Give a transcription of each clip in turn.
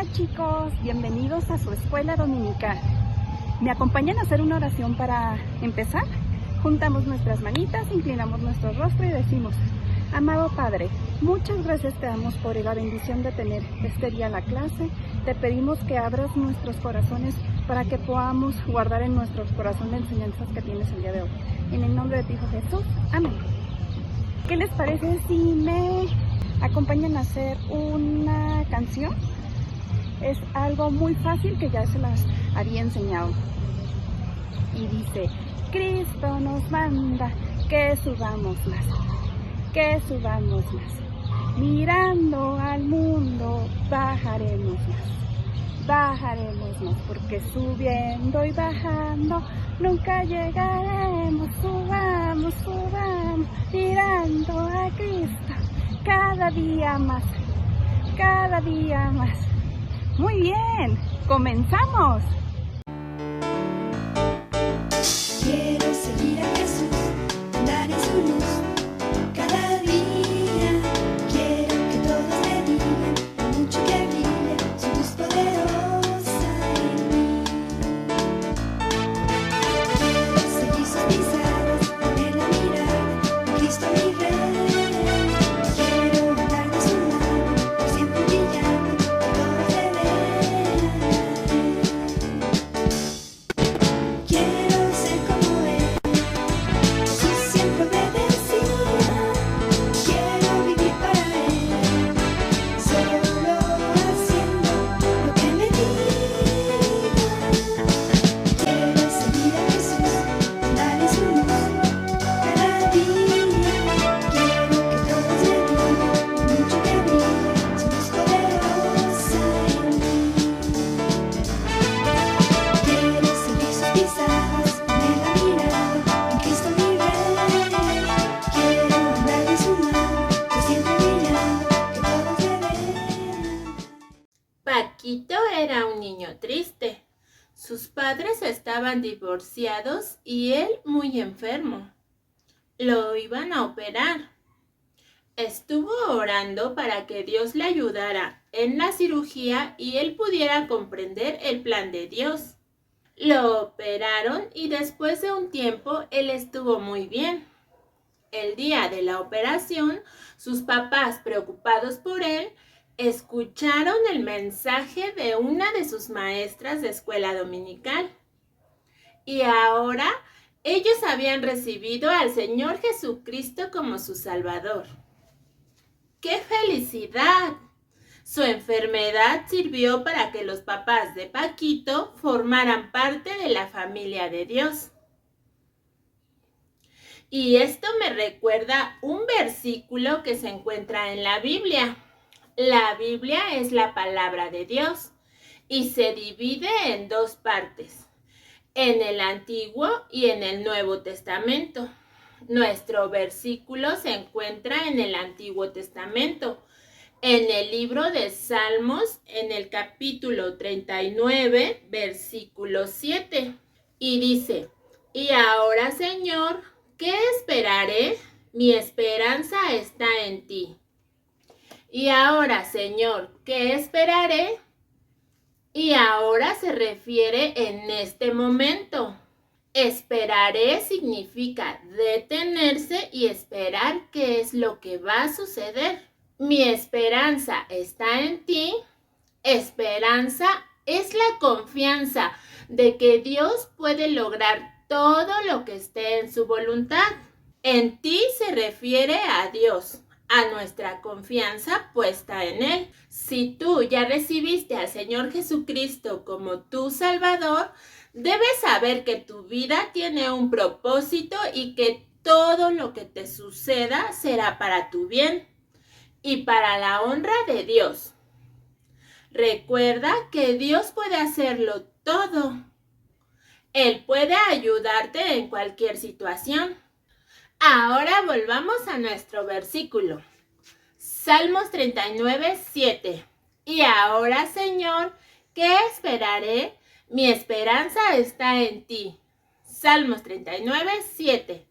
Hola chicos, bienvenidos a su escuela dominical. ¿Me acompañan a hacer una oración para empezar? Juntamos nuestras manitas, inclinamos nuestro rostro y decimos: Amado Padre, muchas gracias te damos por la bendición de tener este día la clase. Te pedimos que abras nuestros corazones para que podamos guardar en nuestros corazones las enseñanzas que tienes el día de hoy. En el nombre de tu Hijo Jesús, amén. ¿Qué les parece si me acompañan a hacer una canción? Es algo muy fácil que ya se las había enseñado. Y dice: Cristo nos manda que subamos más, que subamos más. Mirando al mundo bajaremos más, porque subiendo y bajando nunca llegaremos. Subamos, subamos, mirando a Cristo cada día más, cada día más. Muy bien, comenzamos. Quiero seguir a Jesús, andar en su luz cada día. Quiero que todos me digan lo mucho que brille su luz poderosa en mí. Quiero seguir sus pisadas, poner la mirada en Cristo mi Rey. Quiero andar de su mano, por siempre brillando, que todos me vean. Quiero ser como Él, Jesús siempre obedecía. Quiero vivir para Él, solo haciendo lo que me diga. Quiero seguir a Jesús, andar en su luz cada día. Quiero que todos me digan lo mucho que brilla su luz poderosa en mí. Quiero seguir sus pisadas, poner la mirada en Cristo mi Rey. Quiero andar de su mano, por siempre brillando, que todos me vean. Paquito era un niño triste. Sus padres estaban divorciados y él muy enfermo. Lo iban a operar. Estuvo orando para que Dios le ayudara en la cirugía y él pudiera comprender el plan de Dios. Lo operaron y después de un tiempo él estuvo muy bien. El día de la operación, sus papás, preocupados por él, escucharon el mensaje de una de sus maestras de escuela dominical. Y ahora ellos habían recibido al Señor Jesucristo como su Salvador. ¡Qué felicidad! Su enfermedad sirvió para que los papás de Paquito formaran parte de la familia de Dios. Y esto me recuerda un versículo que se encuentra en la Biblia. La Biblia es la palabra de Dios y se divide en dos partes, en el Antiguo y en el Nuevo Testamento. Nuestro versículo se encuentra en el Antiguo Testamento, en el libro de Salmos, en el capítulo 39, versículo 7. Y dice: Y ahora, Señor, ¿qué esperaré? Mi esperanza está en ti. Y ahora, Señor, ¿qué esperaré? Y ahora se refiere en este momento. Esperaré significa detenerse y esperar qué es lo que va a suceder. Mi esperanza está en ti. Esperanza es la confianza de que Dios puede lograr todo lo que esté en su voluntad. En ti se refiere a Dios, a nuestra confianza puesta en Él. Si tú ya recibiste al Señor Jesucristo como tu Salvador, debes saber que tu vida tiene un propósito y que todo lo que te suceda será para tu bien y para la honra de Dios. Recuerda que Dios puede hacerlo todo. Él puede ayudarte en cualquier situación. Ahora volvamos a nuestro versículo. Salmos 39, 7. Y ahora, Señor, ¿qué esperaré? Mi esperanza está en ti. Salmos 39, 7.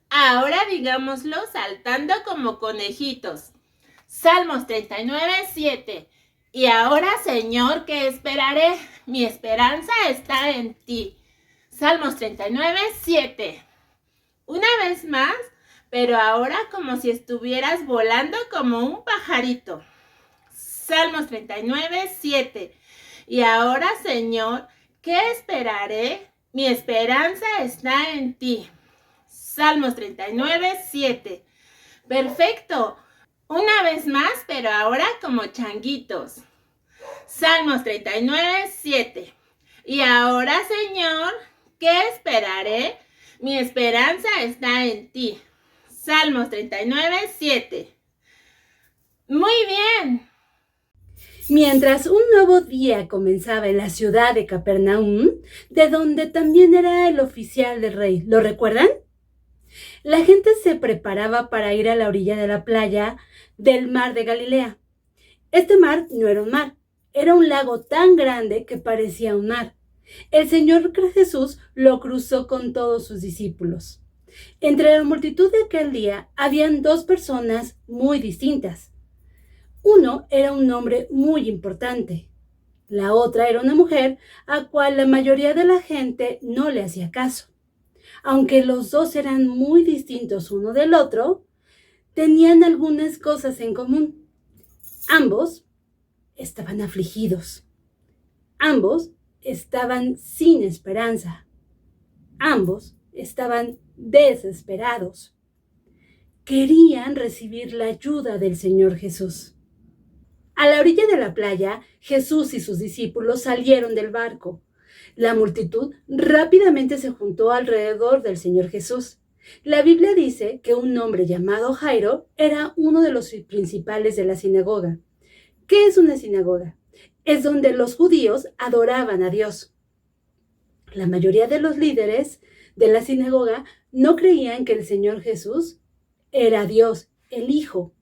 Ahora digámoslo saltando como conejitos. Salmos 39, 7. Y ahora, Señor, ¿qué esperaré? Mi esperanza está en ti. Salmos 39, 7. Una vez más, pero ahora como si estuvieras volando como un pajarito. Salmos 39, 7. Y ahora, Señor, ¿qué esperaré? Mi esperanza está en ti. Salmos 39, 7. Perfecto. Una vez más, pero ahora como changuitos. Salmos 39, 7. Y ahora, Señor, ¿qué esperaré? Mi esperanza está en ti. Salmos 39, 7. Muy bien. Mientras un nuevo día comenzaba en la ciudad de Capernaum, de donde también era el oficial del rey, ¿lo recuerdan? La gente se preparaba para ir a la orilla de la playa del mar de Galilea. Este mar no era un mar, era un lago tan grande que parecía un mar. El Señor Jesús lo cruzó con todos sus discípulos. Entre la multitud de aquel día habían dos personas muy distintas. Uno era un hombre muy importante. La otra era una mujer a cual la mayoría de la gente no le hacía caso. Aunque los dos eran muy distintos uno del otro, tenían algunas cosas en común. Ambos estaban afligidos. Ambos estaban sin esperanza. Ambos estaban desesperados. Querían recibir la ayuda del Señor Jesús. A la orilla de la playa, Jesús y sus discípulos salieron del barco. La multitud rápidamente se juntó alrededor del Señor Jesús. La Biblia dice que un hombre llamado Jairo era uno de los principales de la sinagoga. ¿Qué es una sinagoga? Es donde los judíos adoraban a Dios. La mayoría de los líderes de la sinagoga no creían que el Señor Jesús era Dios, el Hijo,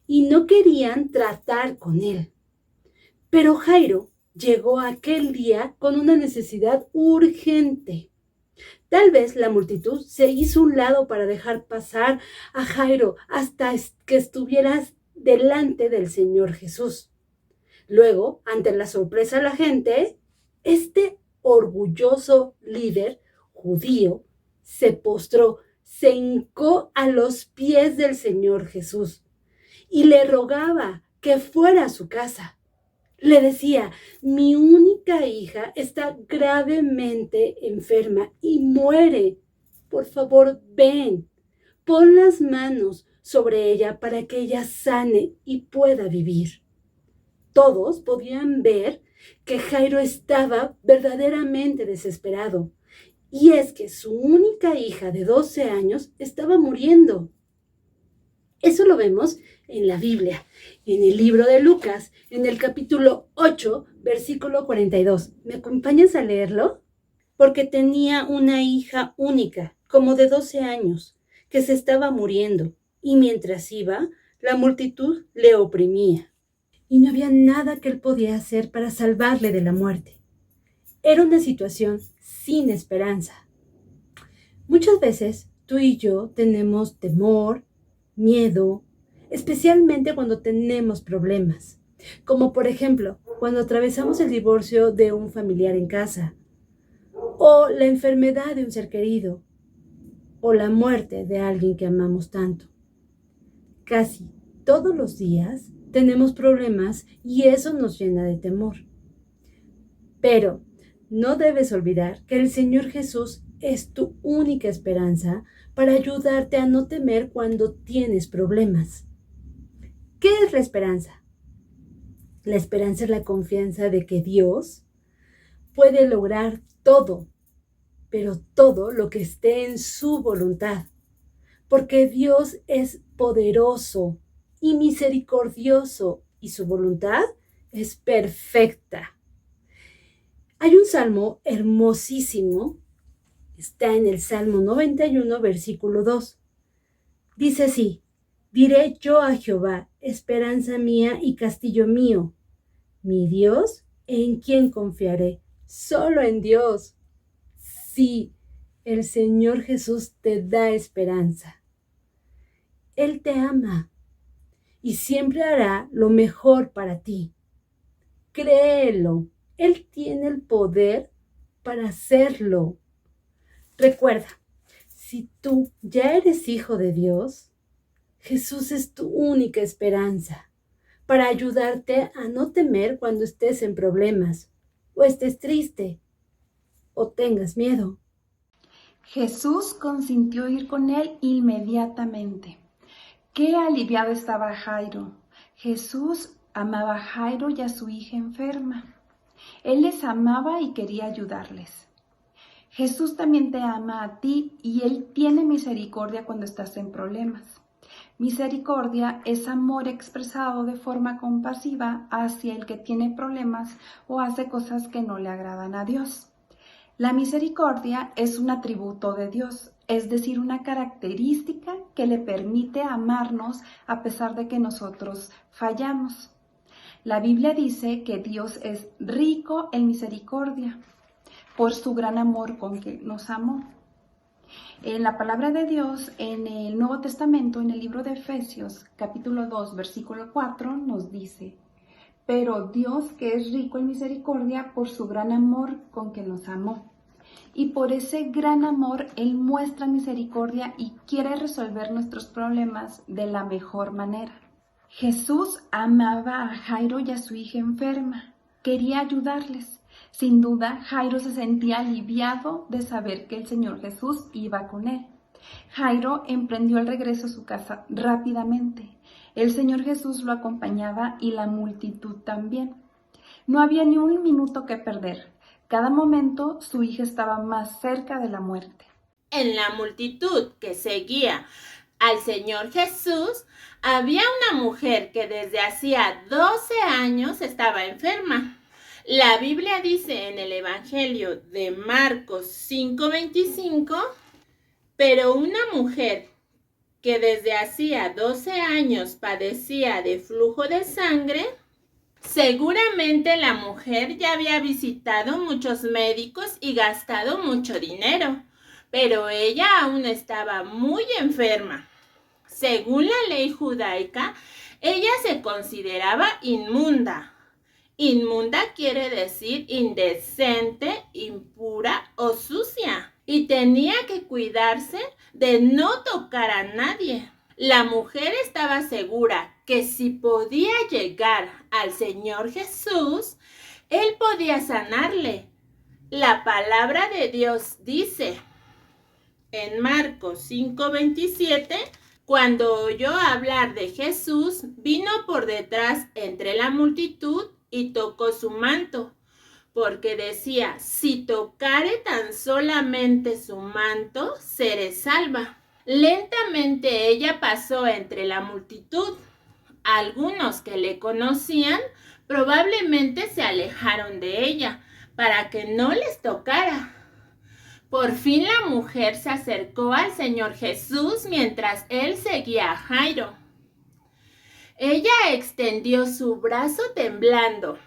y no querían tratar con él. Pero Jairo llegó aquel día con una necesidad urgente. Tal vez la multitud se hizo a un lado para dejar pasar a Jairo hasta que estuvieras delante del Señor Jesús. Luego, ante la sorpresa de la gente, este orgulloso líder judío se postró, se hincó a los pies del Señor Jesús y le rogaba que fuera a su casa. Le decía: mi única hija está gravemente enferma y muere. Por favor, ven, pon las manos sobre ella para que ella sane y pueda vivir. Todos podían ver que Jairo estaba verdaderamente desesperado. Y es que su única hija de 12 años estaba muriendo. Eso lo vemos en la Biblia, en el libro de Lucas, en el capítulo 8, versículo 42. ¿Me acompañas a leerlo? Porque tenía una hija única, como de 12 años, que se estaba muriendo, y mientras iba, la multitud le oprimía. Y no había nada que él podía hacer para salvarle de la muerte. Era una situación sin esperanza. Muchas veces tú y yo tenemos temor, miedo, especialmente cuando tenemos problemas, como por ejemplo cuando atravesamos el divorcio de un familiar en casa, o la enfermedad de un ser querido, o la muerte de alguien que amamos tanto. Casi todos los días tenemos problemas y eso nos llena de temor. Pero no debes olvidar que el Señor Jesús es tu única esperanza para ayudarte a no temer cuando tienes problemas. ¿Qué es la esperanza? La esperanza es la confianza de que Dios puede lograr todo, pero todo lo que esté en su voluntad, porque Dios es poderoso y misericordioso y su voluntad es perfecta. Hay un salmo hermosísimo, está en el Salmo 91, versículo 2. Dice así: diré yo a Jehová, esperanza mía y castillo mío, mi Dios, ¿en quién confiaré? Solo en Dios. Sí, el Señor Jesús te da esperanza. Él te ama y siempre hará lo mejor para ti. Créelo, Él tiene el poder para hacerlo. Recuerda, si tú ya eres hijo de Dios, Jesús es tu única esperanza para ayudarte a no temer cuando estés en problemas, o estés triste, o tengas miedo. Jesús consintió ir con él inmediatamente. Qué aliviado estaba Jairo. Jesús amaba a Jairo y a su hija enferma. Él les amaba y quería ayudarles. Jesús también te ama a ti y Él tiene misericordia cuando estás en problemas. Misericordia es amor expresado de forma compasiva hacia el que tiene problemas o hace cosas que no le agradan a Dios. La misericordia es un atributo de Dios, es decir, una característica que le permite amarnos a pesar de que nosotros fallamos. La Biblia dice que Dios es rico en misericordia por su gran amor con que nos amó. En la palabra de Dios, en el Nuevo Testamento, en el libro de Efesios, capítulo 2, versículo 4, nos dice: pero Dios, que es rico en misericordia, por su gran amor con que nos amó. Y por ese gran amor, Él muestra misericordia y quiere resolver nuestros problemas de la mejor manera. Jesús amaba a Jairo y a su hija enferma. Quería ayudarles. Sin duda, Jairo se sentía aliviado de saber que el Señor Jesús iba con él. Jairo emprendió el regreso a su casa rápidamente. El Señor Jesús lo acompañaba y la multitud también. No había ni un minuto que perder. Cada momento su hija estaba más cerca de la muerte. En la multitud que seguía al Señor Jesús, había una mujer que desde hacía 12 años estaba enferma. La Biblia dice en el Evangelio de Marcos 5:25, pero una mujer que desde hacía 12 años padecía de flujo de sangre, seguramente la mujer ya había visitado muchos médicos y gastado mucho dinero, pero ella aún estaba muy enferma. Según la ley judaica, ella se consideraba inmunda. Inmunda quiere decir indecente, impura o sucia. Y tenía que cuidarse de no tocar a nadie. La mujer estaba segura que si podía llegar al Señor Jesús, Él podía sanarle. La palabra de Dios dice en Marcos 5:27, cuando oyó hablar de Jesús, vino por detrás entre la multitud y tocó su manto, porque decía: si tocare tan solamente su manto, seré salva. Lentamente ella pasó entre la multitud. Algunos que le conocían probablemente se alejaron de ella para que no les tocara. Por fin la mujer se acercó al Señor Jesús mientras él seguía a Jairo. Ella extendió su brazo temblando.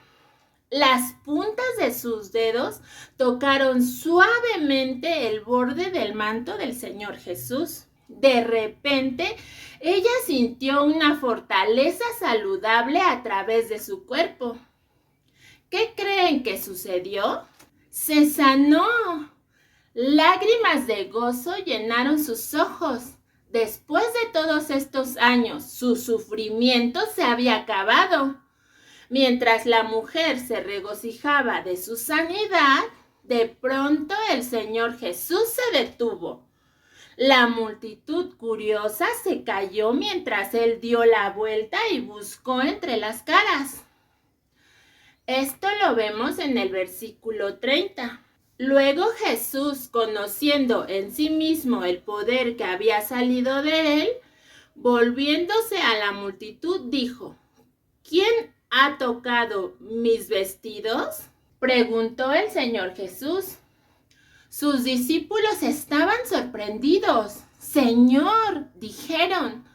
Las puntas de sus dedos tocaron suavemente el borde del manto del Señor Jesús. De repente, ella sintió una fortaleza saludable a través de su cuerpo. ¿Qué creen que sucedió? ¡Se sanó! Lágrimas de gozo llenaron sus ojos. Después de todos estos años, su sufrimiento se había acabado. Mientras la mujer se regocijaba de su sanidad, de pronto el Señor Jesús se detuvo. La multitud curiosa se calló mientras él dio la vuelta y buscó entre las caras. Esto lo vemos en el versículo 30. Luego Jesús, conociendo en sí mismo el poder que había salido de él, volviéndose a la multitud, dijo: ¿quién ha tocado mis vestidos? Preguntó el Señor Jesús. Sus discípulos estaban sorprendidos. Señor, dijeron,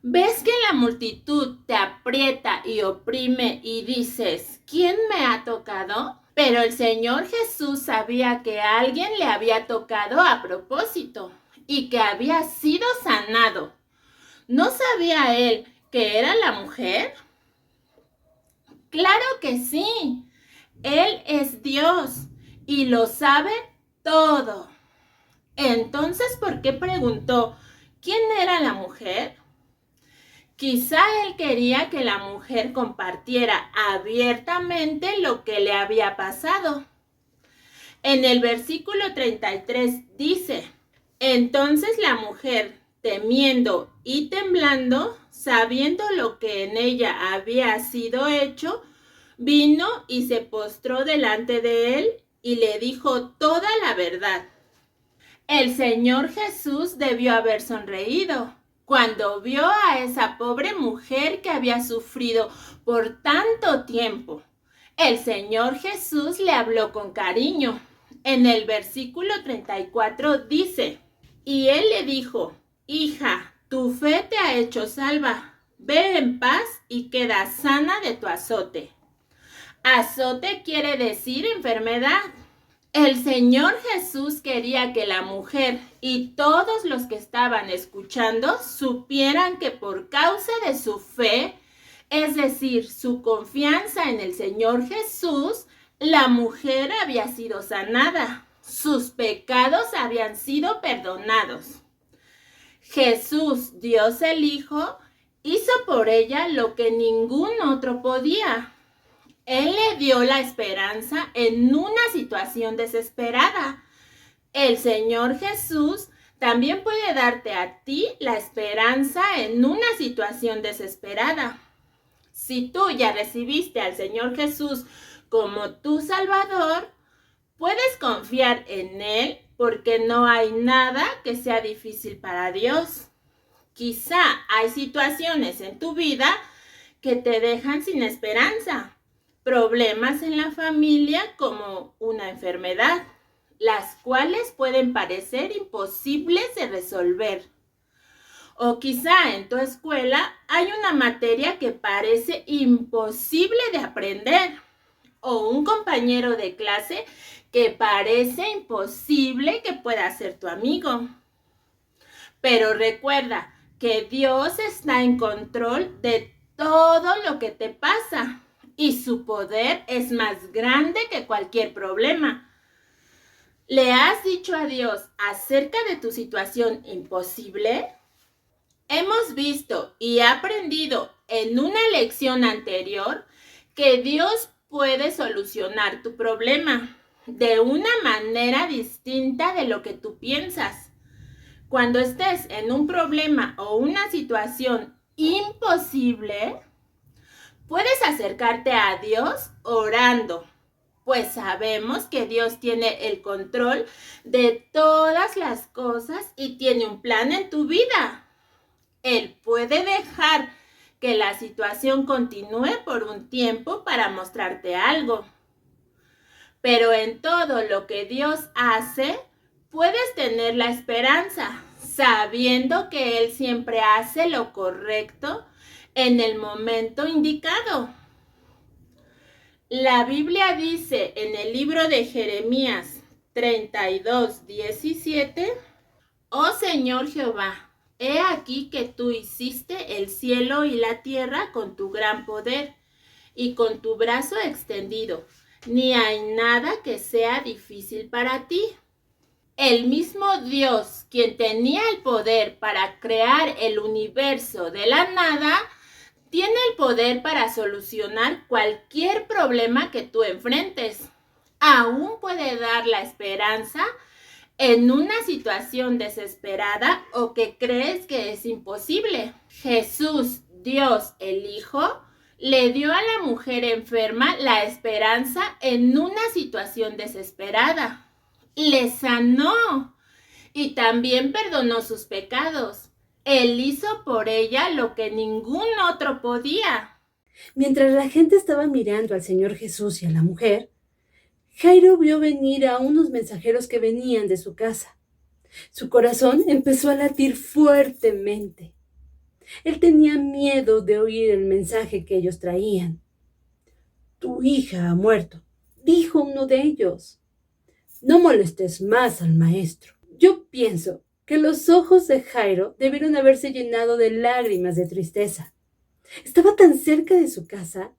¿ves que la multitud te aprieta y oprime y dices: ¿quién me ha tocado? Pero el Señor Jesús sabía que alguien le había tocado a propósito y que había sido sanado. ¿No sabía él que era la mujer? Claro que sí. Él es Dios y lo sabe todo. Entonces, ¿por qué preguntó quién era la mujer? Quizá él quería que la mujer compartiera abiertamente lo que le había pasado. En el versículo 33 dice: entonces la mujer, temiendo y temblando, sabiendo lo que en ella había sido hecho, vino y se postró delante de él y le dijo toda la verdad. El Señor Jesús debió haber sonreído cuando vio a esa pobre mujer que había sufrido por tanto tiempo. El Señor Jesús le habló con cariño. En el versículo 34 dice: y él le dijo: hija, tu fe te ha hecho salva. Ve en paz y queda sana de tu azote. Azote quiere decir enfermedad. El Señor Jesús quería que la mujer y todos los que estaban escuchando supieran que por causa de su fe, es decir, su confianza en el Señor Jesús, la mujer había sido sanada. Sus pecados habían sido perdonados. Jesús, Dios el Hijo, hizo por ella lo que ningún otro podía. Él le dio la esperanza en una situación desesperada. El Señor Jesús también puede darte a ti la esperanza en una situación desesperada. Si tú ya recibiste al Señor Jesús como tu Salvador, puedes confiar en Él porque no hay nada que sea difícil para Dios. Quizá hay situaciones en tu vida que te dejan sin esperanza. Problemas en la familia como una enfermedad, las cuales pueden parecer imposibles de resolver. O quizá en tu escuela hay una materia que parece imposible de aprender. O un compañero de clase que parece imposible que pueda ser tu amigo. Pero recuerda que Dios está en control de todo lo que te pasa. Y su poder es más grande que cualquier problema. ¿Le has dicho a Dios acerca de tu situación imposible? Hemos visto y aprendido en una lección anterior que Dios puede solucionar tu problema de una manera distinta de lo que tú piensas. Cuando estés en un problema o una situación imposible, puedes acercarte a Dios orando, pues sabemos que Dios tiene el control de todas las cosas y tiene un plan en tu vida. Él puede dejar que la situación continúe por un tiempo para mostrarte algo. Pero en todo lo que Dios hace, puedes tener la esperanza, sabiendo que Él siempre hace lo correcto en el momento indicado. La Biblia dice en el libro de Jeremías 32:17: oh Señor Jehová, he aquí que tú hiciste el cielo y la tierra con tu gran poder y con tu brazo extendido. Ni hay nada que sea difícil para ti. El mismo Dios, quien tenía el poder para crear el universo de la nada, tiene el poder para solucionar cualquier problema que tú enfrentes. Aún puede dar la esperanza en una situación desesperada o que crees que es imposible. Jesús, Dios el Hijo, le dio a la mujer enferma la esperanza en una situación desesperada. Le sanó y también perdonó sus pecados. Él hizo por ella lo que ningún otro podía. Mientras la gente estaba mirando al Señor Jesús y a la mujer, Jairo vio venir a unos mensajeros que venían de su casa. Su corazón empezó a latir fuertemente. Él tenía miedo de oír el mensaje que ellos traían. Tu hija ha muerto, dijo uno de ellos. No molestes más al maestro. Yo pienso que los ojos de Jairo debieron haberse llenado de lágrimas de tristeza. Estaba tan cerca de su casa,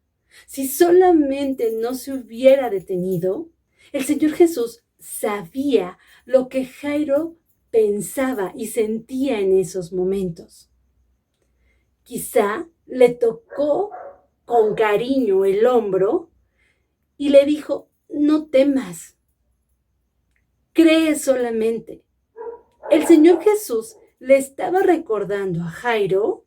Si solamente no se hubiera detenido, el Señor Jesús sabía lo que Jairo pensaba y sentía en esos momentos. Quizá le tocó con cariño el hombro y le dijo: no temas, cree solamente. El Señor Jesús le estaba recordando a Jairo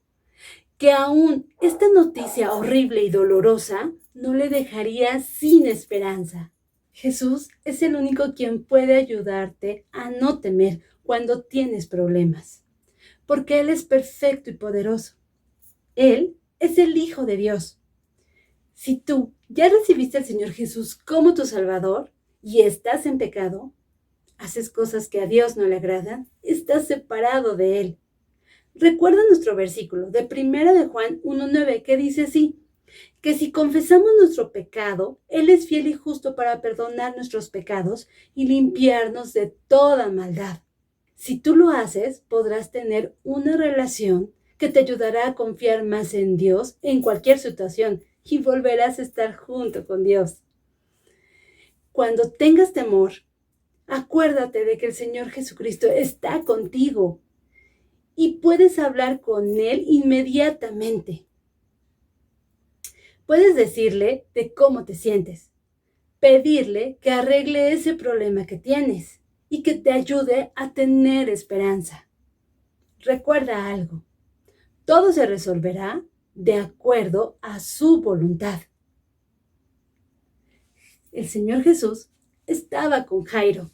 que aún esta noticia horrible y dolorosa no le dejaría sin esperanza. Jesús es el único quien puede ayudarte a no temer cuando tienes problemas, porque Él es perfecto y poderoso. Él es el Hijo de Dios. Si tú ya recibiste al Señor Jesús como tu Salvador y estás en pecado, haces cosas que a Dios no le agradan, estás separado de Él. Recuerda nuestro versículo de 1 de Juan 1:9 que dice así: que si confesamos nuestro pecado, Él es fiel y justo para perdonar nuestros pecados y limpiarnos de toda maldad. Si tú lo haces, podrás tener una relación que te ayudará a confiar más en Dios en cualquier situación y volverás a estar junto con Dios. Cuando tengas temor, acuérdate de que el Señor Jesucristo está contigo y puedes hablar con Él inmediatamente. Puedes decirle de cómo te sientes, pedirle que arregle ese problema que tienes y que te ayude a tener esperanza. Recuerda algo: todo se resolverá de acuerdo a su voluntad. El Señor Jesús estaba con Jairo,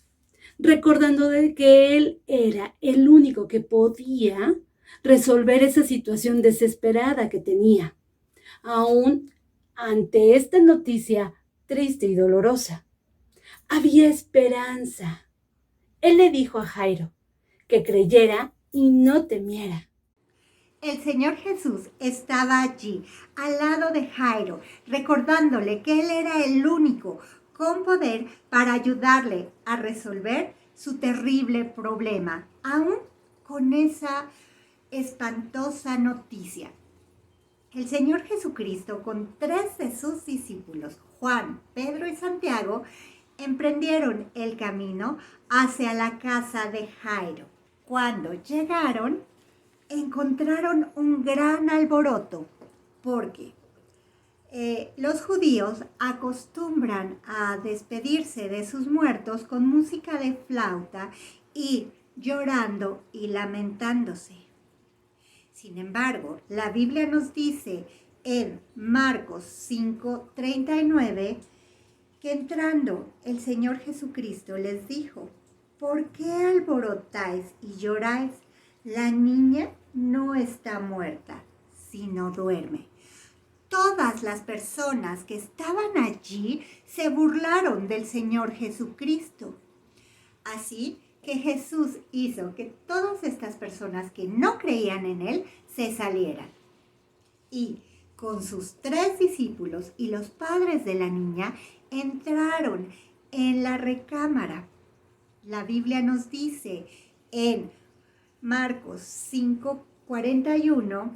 recordando de que Él era el único que podía resolver esa situación desesperada que tenía, aún ante esta noticia triste y dolorosa. Había esperanza. Él le dijo a Jairo que creyera y no temiera. El Señor Jesús estaba allí, al lado de Jairo, recordándole que Él era el único con poder para ayudarle a resolver su terrible problema, aún con esa espantosa noticia. El Señor Jesucristo, con 3 de sus discípulos, Juan, Pedro y Santiago, emprendieron el camino hacia la casa de Jairo. Cuando llegaron, encontraron un gran alboroto, porque los judíos acostumbran a despedirse de sus muertos con música de flauta y llorando y lamentándose. Sin embargo, la Biblia nos dice en Marcos 5:39 que entrando el Señor Jesucristo les dijo: ¿por qué alborotáis y lloráis? La niña no está muerta, sino duerme. Todas las personas que estaban allí se burlaron del Señor Jesucristo. Así que Jesús hizo que todas estas personas que no creían en Él se salieran. Y con sus 3 discípulos y los padres de la niña entraron en la recámara. La Biblia nos dice en Marcos 5:41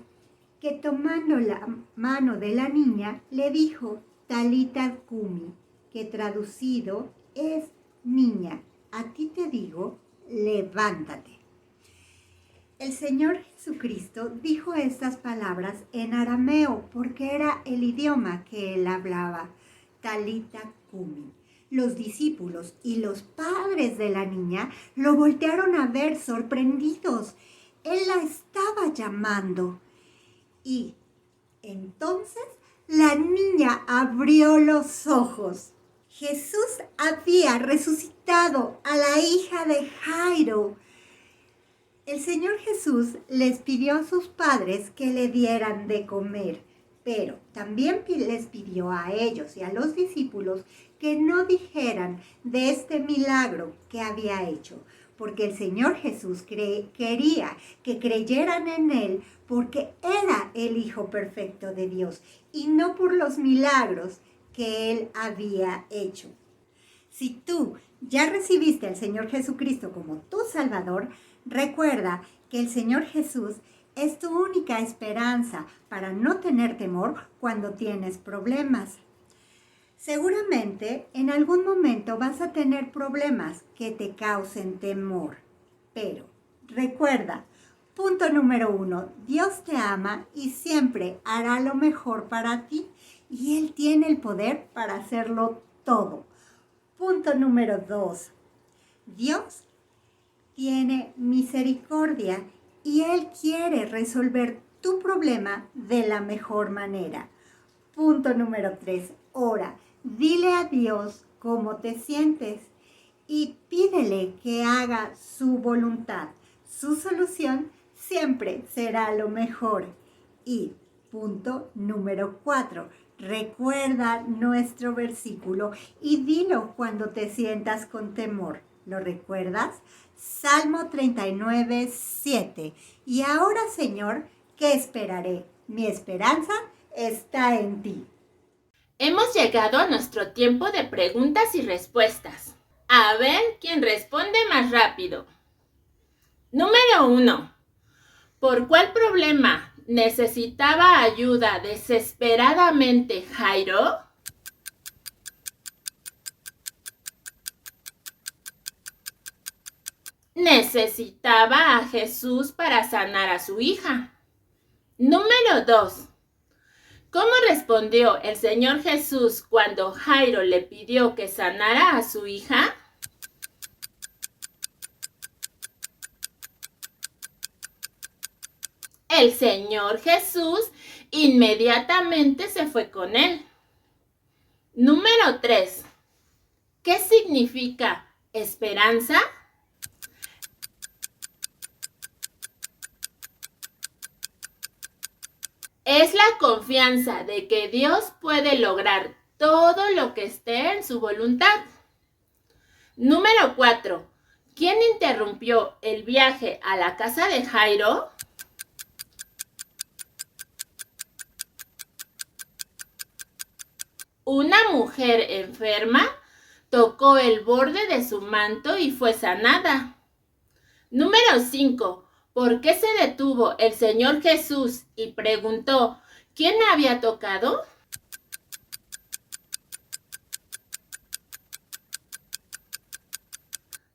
que tomando la mano de la niña le dijo: Talita cumi, que traducido es: niña, a ti te digo, levántate. El Señor Jesucristo dijo estas palabras en arameo porque era el idioma que él hablaba. Talita cumi. Los discípulos y los padres de la niña lo voltearon a ver sorprendidos. Él la estaba llamando. Y entonces la niña abrió los ojos. Jesús había resucitado a la hija de Jairo. El Señor Jesús les pidió a sus padres que le dieran de comer, pero también les pidió a ellos y a los discípulos que no dijeran de este milagro que había hecho, porque el Señor Jesús quería que creyeran en Él porque era el Hijo perfecto de Dios y no por los milagros que Él había hecho. Si tú ya recibiste al Señor Jesucristo como tu Salvador, recuerda que el Señor Jesús es tu única esperanza para no tener temor cuando tienes problemas. Seguramente en algún momento vas a tener problemas que te causen temor, pero recuerda, punto número 1, Dios te ama y siempre hará lo mejor para ti y Él tiene el poder para hacerlo todo. Punto número 2, Dios tiene misericordia y Él quiere resolver tu problema de la mejor manera. Punto número 3, ora. Dile a Dios cómo te sientes y pídele que haga su voluntad. Su solución siempre será lo mejor. Y punto número 4, recuerda nuestro versículo y dilo cuando te sientas con temor. ¿Lo recuerdas? Salmo 39, 7. Y ahora, Señor, ¿qué esperaré? Mi esperanza está en ti. Hemos llegado a nuestro tiempo de preguntas y respuestas. A ver quién responde más rápido. Número 1. ¿Por cuál problema necesitaba ayuda desesperadamente Jairo? Necesitaba a Jesús para sanar a su hija. Número 2. ¿Cómo respondió el Señor Jesús cuando Jairo le pidió que sanara a su hija? El Señor Jesús inmediatamente se fue con él. Número 3. ¿Qué significa esperanza? Es la confianza de que Dios puede lograr todo lo que esté en su voluntad. Número 4. ¿Quién interrumpió el viaje a la casa de Jairo? Una mujer enferma tocó el borde de su manto y fue sanada. Número 5. ¿Por qué se detuvo el Señor Jesús y preguntó quién había tocado?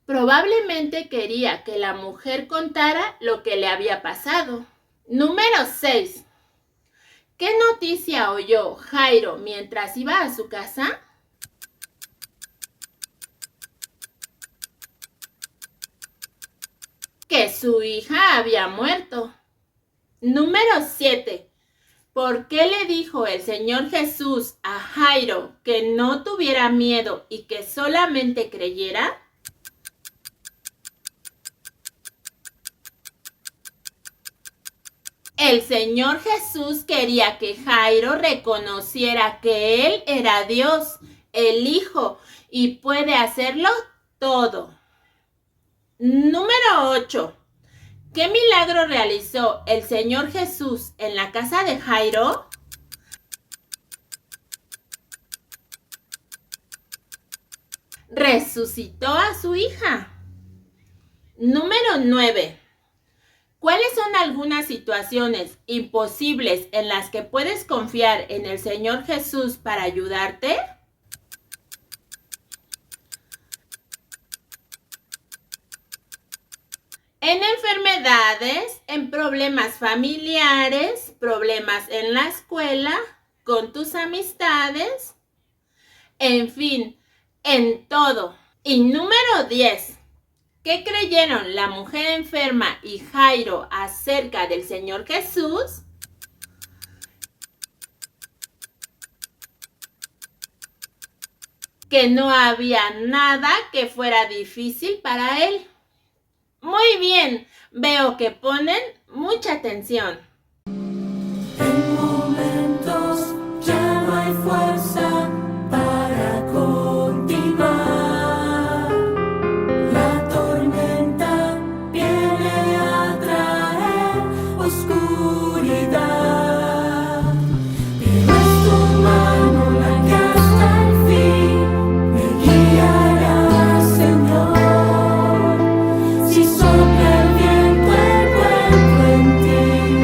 Probablemente quería que la mujer contara lo que le había pasado. Número 6. ¿Qué noticia oyó Jairo mientras iba a su casa? Que su hija había muerto. Número 7. ¿Por qué le dijo el Señor Jesús a Jairo que no tuviera miedo y que solamente creyera? El Señor Jesús quería que Jairo reconociera que Él era Dios, el Hijo, y puede hacerlo todo. Número 8. ¿Qué milagro realizó el Señor Jesús en la casa de Jairo? Resucitó a su hija. Número 9. ¿Cuáles son algunas situaciones imposibles en las que puedes confiar en el Señor Jesús para ayudarte? En enfermedades, en problemas familiares, problemas en la escuela, con tus amistades, en fin, en todo. Y número 10. ¿Qué creyeron la mujer enferma y Jairo acerca del Señor Jesús? Que no había nada que fuera difícil para él. Muy bien, veo que ponen mucha atención. En momentos ya no hay fuerza para continuar. La tormenta viene a traer oscuridad. Pero es tu mano la que hasta el fin me guiará, Señor. Si sopla el viento encuentro en ti.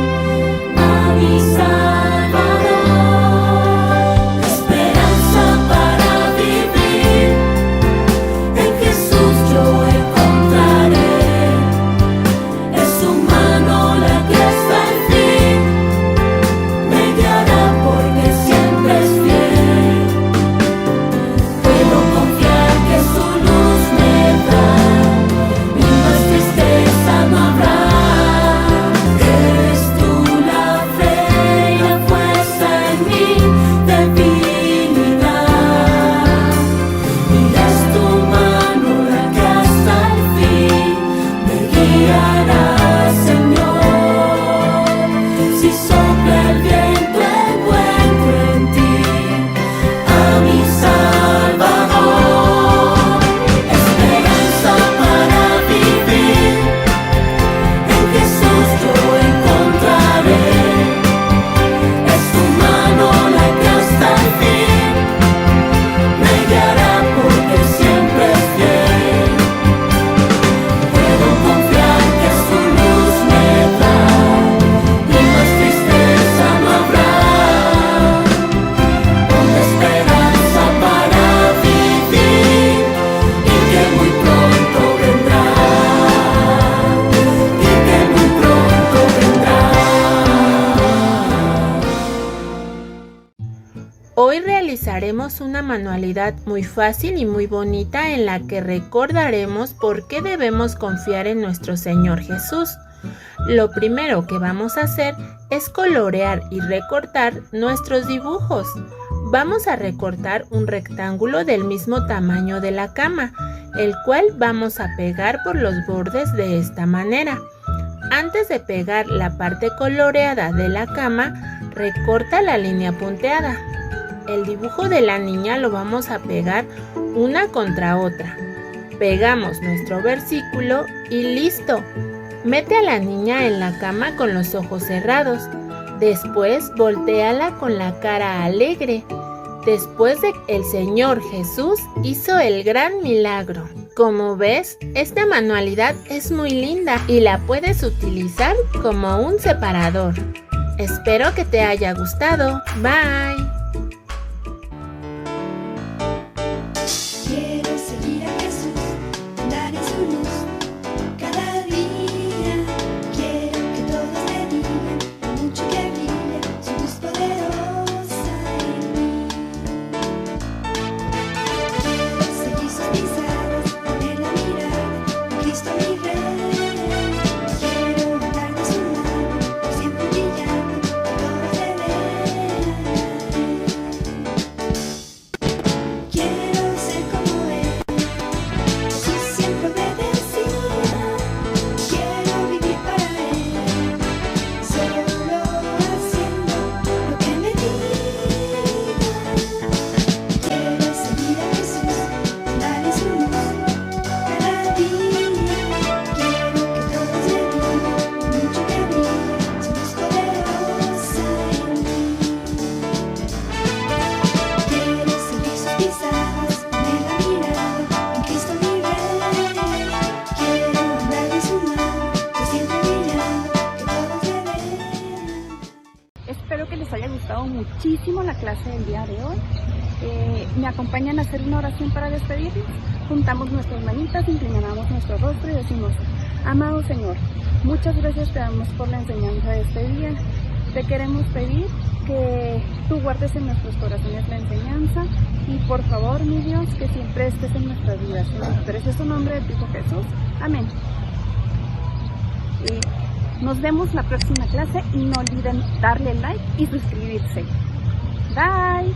Hoy realizaremos una manualidad muy fácil y muy bonita en la que recordaremos por qué debemos confiar en nuestro Señor Jesús. Lo primero que vamos a hacer es colorear y recortar nuestros dibujos. Vamos a recortar un rectángulo del mismo tamaño de la cama, el cual vamos a pegar por los bordes de esta manera. Antes de pegar la parte coloreada de la cama, recorta la línea punteada. El dibujo de la niña lo vamos a pegar una contra otra. Pegamos nuestro versículo y listo. Mete a la niña en la cama con los ojos cerrados. Después voltéala con la cara alegre. Después de que el Señor Jesús hizo el gran milagro. Como ves, esta manualidad es muy linda y la puedes utilizar como un separador. Espero que te haya gustado. Bye. Quiero seguir a Jesús, andar en su luz cada día. Quiero que todos le digan lo mucho que brilla su luz poderosa en mí. Quiero seguir sus pisadas, poner la mirada en Cristo mi Rey. Quiero andar de su mano, por siempre brillando, que todos le vean. Quiero ser como Él, Jesús siempre obedecía. Quiero vivir para Él, solo haciendo lo que me diga. Quiero seguir a Jesús, andar en su luz cada día. Quiero que todos le digan lo mucho que brilla su luz poderosa en mí. Quiero seguir sus pisadas, poner la mirada en Cristo mi Rey. Quiero andar de su mano, por siempre brillando, que todos le vean. Espero que les haya gustado muchísimo la clase del día de hoy. Me acompañan a hacer una oración para despedirnos. Juntamos nuestras manitas, inclinamos nuestro rostro y decimos: amado Señor, muchas gracias te damos por la enseñanza de este día. Te queremos pedir que tú guardes en nuestros corazones la enseñanza y por favor, mi Dios, que siempre estés en nuestras vidas. En el precioso nombre de tu Hijo Jesús. Amén. Nos vemos la próxima clase y no olviden darle like y suscribirse. Bye.